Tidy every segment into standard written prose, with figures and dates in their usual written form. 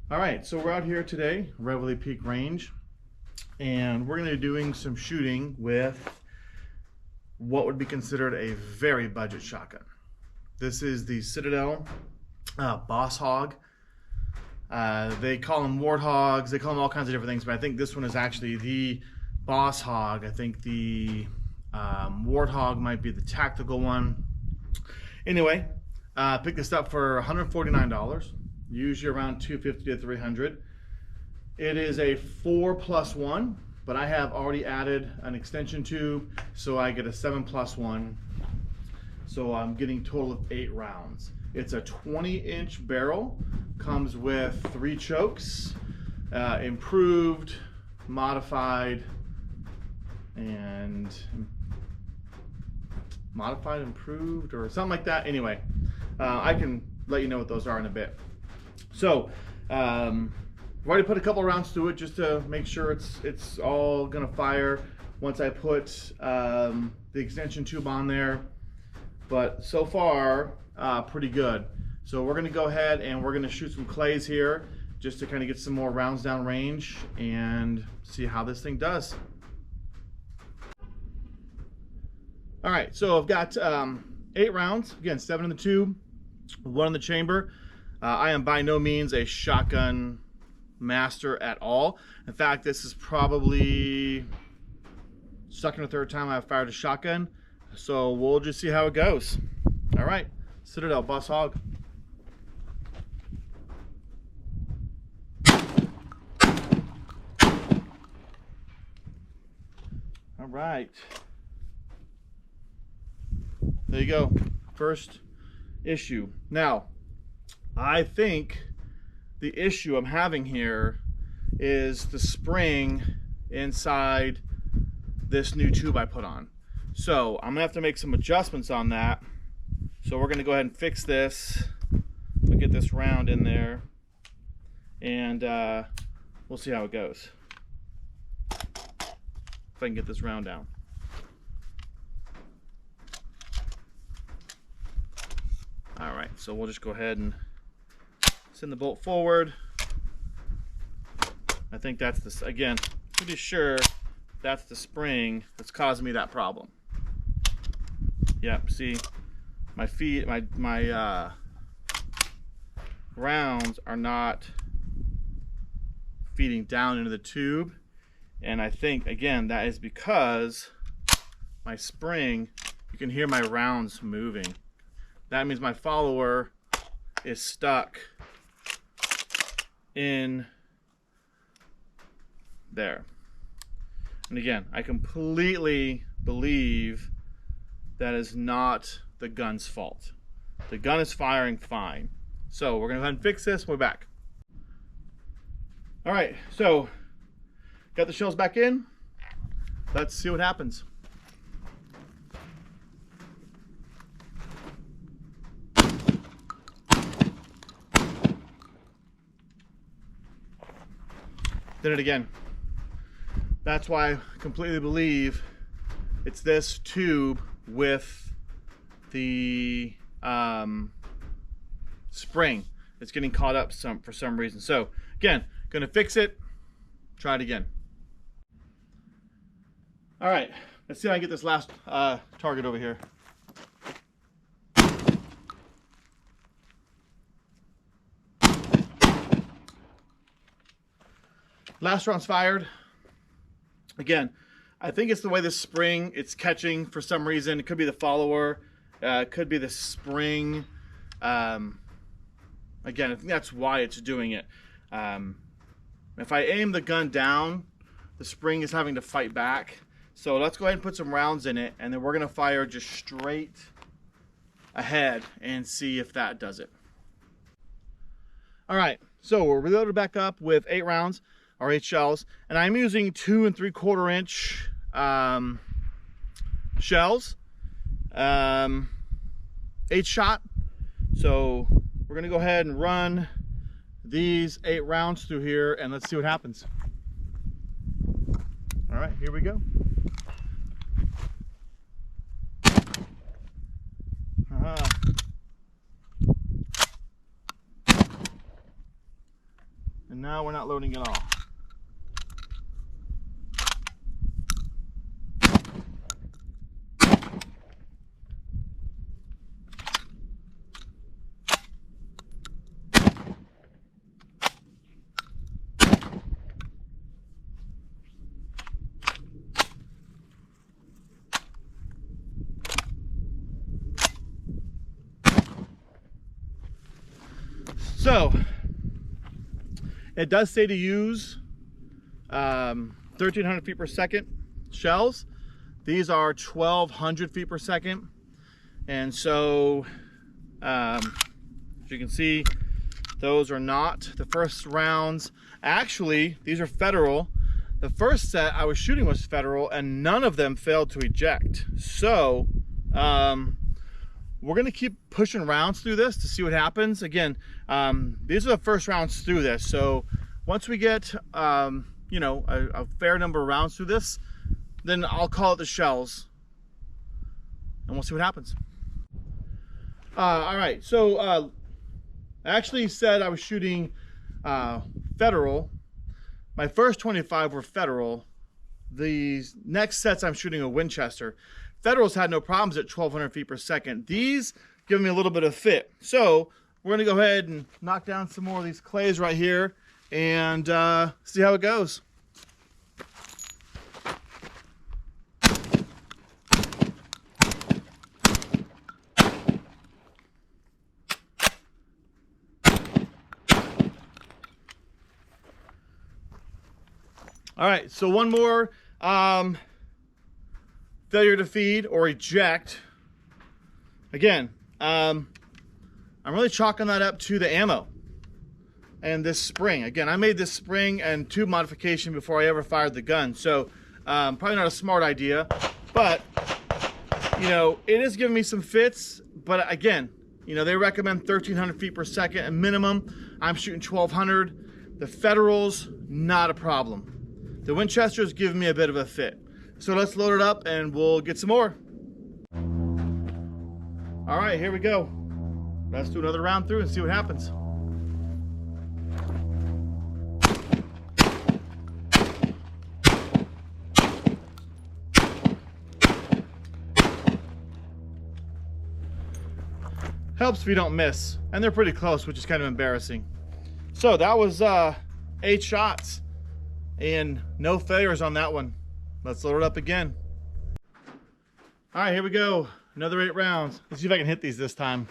All right, so we're out here today, Reveille Peak Range, and we're going to be doing some shooting with what would be considered a very budget shotgun. This is the Citadel Bosshog. They call them warthogs, they call them all kinds of different things, but I think this one is actually the Bosshog. I think the warthog might be the tactical one. Anyway, picked this up for $149. Usually around $250 to $300. It is a 4+1, but I have already added an extension tube, so I get a 7+1. So I'm getting a total of 8 rounds. It's a 20-inch barrel, comes with 3 chokes, improved, modified, and modified, improved, or something like that. Anyway, I can let you know what those are in a bit. So, I've already put a couple rounds to it just to make sure it's all gonna fire once I put the extension tube on there. But so far, pretty good. So we're gonna go ahead and we're gonna shoot some clays here just to kind of get some more rounds down range and see how this thing does. All right, so I've got 8 rounds, again, 7 in the tube, 1 in the chamber. I am by no means a shotgun master at all. In fact, this is probably second or third time I've fired a shotgun. So we'll just see how it goes. All right, Citadel Bosshog. All right. There you go. First issue. Now, I think the issue I'm having here is the spring inside this new tube I put on. So I'm gonna have to make some adjustments on that. So we're gonna go ahead and fix this. We'll get this round in there and we'll see how it goes. If I can get this round down. All right, so we'll just go ahead and send the bolt forward. I think that's the, again, pretty sure that's the spring that's causing me that problem. Yep, see, my feet, my rounds are not feeding down into the tube. And I think, again, that is because my spring, you can hear my rounds moving. That means my follower is stuck in there. And again, I completely believe that is not the gun's fault. The gun is firing fine. So we're gonna go ahead and fix this. We're back. All right, so got the shells back in. Let's see what happens. Did it again. That's why I completely believe it's this tube with the spring. It's getting caught up for some reason. So again, gonna fix it, try it again. All right, let's see if I can get this last target over here. Last round's fired. Again, I think it's the way the spring, it's catching for some reason. It could be the follower, it could be the spring. Again, I think that's why it's doing it. If I aim the gun down, the spring is having to fight back. So let's go ahead and put some rounds in it, and then we're gonna fire just straight ahead and see if that does it. All right, so we're reloaded back up with 8 rounds. Or 8 shells, and I'm using 2 3/4 inch shells, 8 shot. So we're gonna go ahead and run these 8 rounds through here, and let's see what happens. All right, here we go. Uh-huh. And now we're not loading at all. So it does say to use 1,300 feet per second shells. These are 1,200 feet per second. And so, as you can see, those are not the first rounds. Actually, these are Federal. The first set I was shooting was Federal, and none of them failed to eject. So, we're gonna keep pushing rounds through this to see what happens. Again, these are the first rounds through this. So once we get, you know, a fair number of rounds through this, then I'll call it the shells and we'll see what happens. All right, so I actually said I was shooting Federal. My first 25 were Federal. These next sets I'm shooting a Winchester. Federals had no problems at 1,200 feet per second. These give me a little bit of fit. So we're gonna go ahead and knock down some more of these clays right here and see how it goes. All right, so one more failure to feed or eject. Again, I'm really chalking that up to the ammo and this spring. Again, I made this spring and tube modification before I ever fired the gun, so probably not a smart idea, but you know, it is giving me some fits. But again, you know, they recommend 1,300 feet per second at minimum. I'm shooting 1,200. The Federals, not a problem. The Winchester's giving me a bit of a fit. So let's load it up and we'll get some more. All right, here we go. Let's do another round through and see what happens. Helps if you don't miss, and they're pretty close, which is kind of embarrassing. So that was 8 shots and no failures on that one. Let's load it up again. All right, here we go. Another 8 rounds. Let's see if I can hit these this time.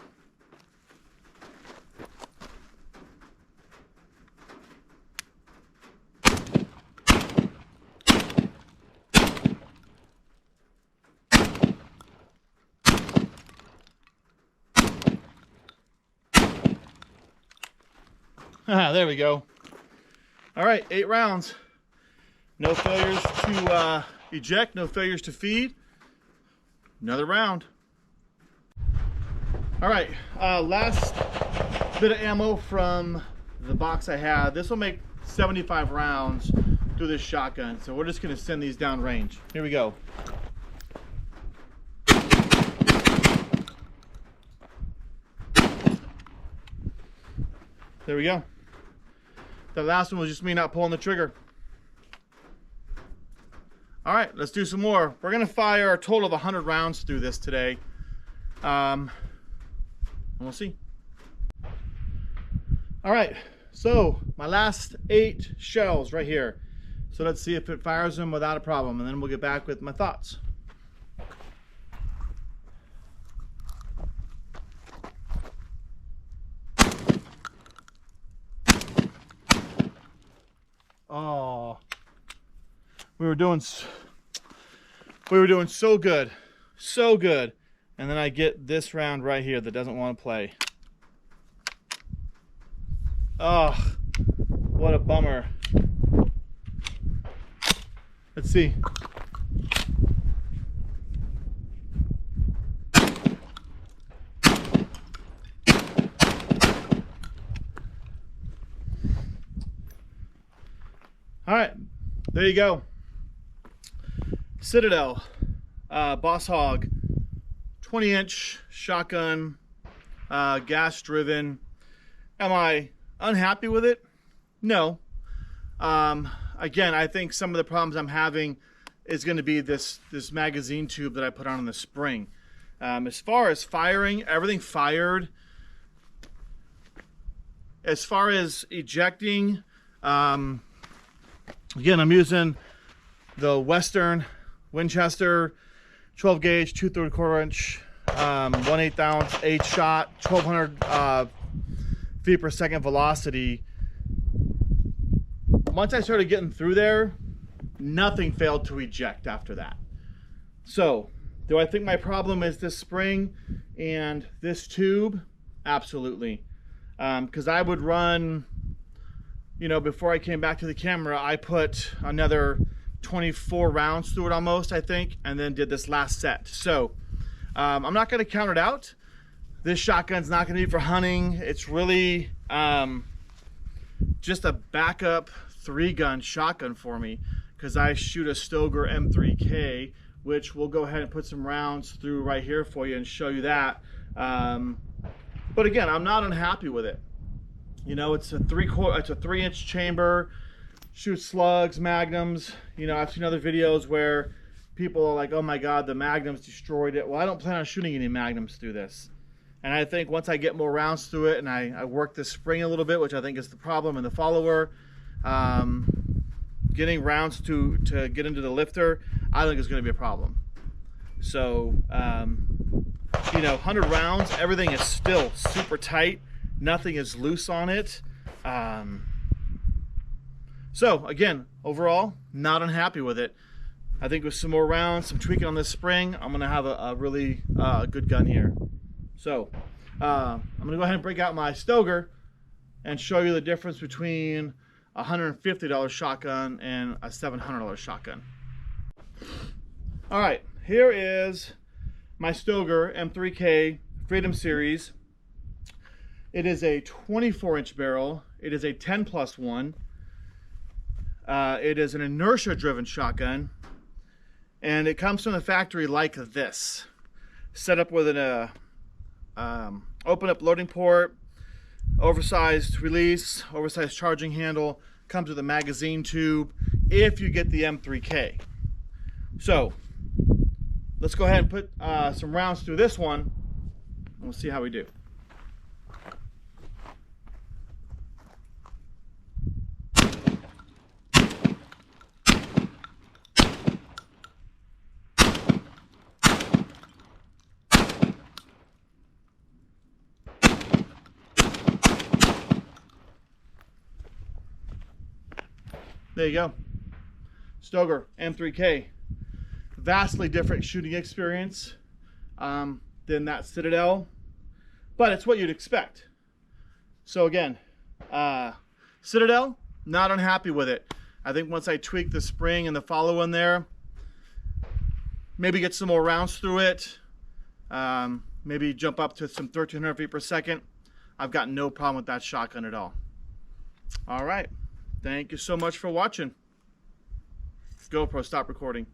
There we go. All right, 8 rounds. No failures to eject, no failures to feed. Another round. All right, last bit of ammo from the box I had. This will make 75 rounds through this shotgun. So we're just gonna send these down range. Here we go. There we go. The last one was just me not pulling the trigger. All right, let's do some more. We're gonna fire a total of 100 rounds through this today. And we'll see. All right, so my last 8 shells right here. So let's see if it fires them without a problem, and then we'll get back with my thoughts. Oh, we were doing so good, and then I get this round right here that doesn't want to play. Oh, what a bummer. Let's see. All right, there you go. Citadel Bosshog 20-inch shotgun, gas driven. Am I unhappy with it? No. Again, I think some of the problems I'm having is going to be this magazine tube that I put on the spring. As far as firing, everything fired. As far as ejecting, again, I'm using the Western Winchester 12 gauge, 2¾ inch, 1/8 ounce, 8 shot, 1200 feet per second velocity. Once I started getting through there, nothing failed to eject after that. So, do I think my problem is this spring and this tube? Absolutely. Because I would run, you know, before I came back to the camera, I put another 24 rounds through it almost, I think, and then did this last set. So, I'm not going to count it out. This shotgun's not going to be for hunting. It's really just a backup 3-gun shotgun for me, because I shoot a Stoeger M3k, which we'll go ahead and put some rounds through right here for you and show you that. But again, I'm not unhappy with it. You know, it's a 3-inch chamber, shoots slugs, magnums. You know, I've seen other videos where people are like, oh my god, the magnums destroyed it. Well, I don't plan on shooting any magnums through this. And I think once I get more rounds through it and I work the spring a little bit, which I think is the problem in the follower, getting rounds to get into the lifter, I think is going to be a problem. So, you know, 100 rounds, everything is still super tight. Nothing is loose on it. So, again, overall, not unhappy with it. I think with some more rounds, some tweaking on this spring, I'm going to have a really good gun here. So, I'm going to go ahead and break out my Stoeger and show you the difference between a $150 shotgun and a $700 shotgun. All right, here is my Stoeger M3k Freedom Series. It is a 24-inch barrel. It is a 10+1. It is an inertia-driven shotgun, and it comes from the factory like this, set up with an open-up loading port, oversized release, oversized charging handle, comes with a magazine tube if you get the M3k. So let's go ahead and put some rounds through this one, and we'll see how we do. There you go. Stoeger M3k. Vastly different shooting experience than that Citadel, but it's what you'd expect. So again, Citadel, not unhappy with it. I think once I tweak the spring and the follow in there, maybe get some more rounds through it, maybe jump up to some 1300 feet per second, I've got no problem with that shotgun at all. All right. Thank you so much for watching. GoPro, stop recording.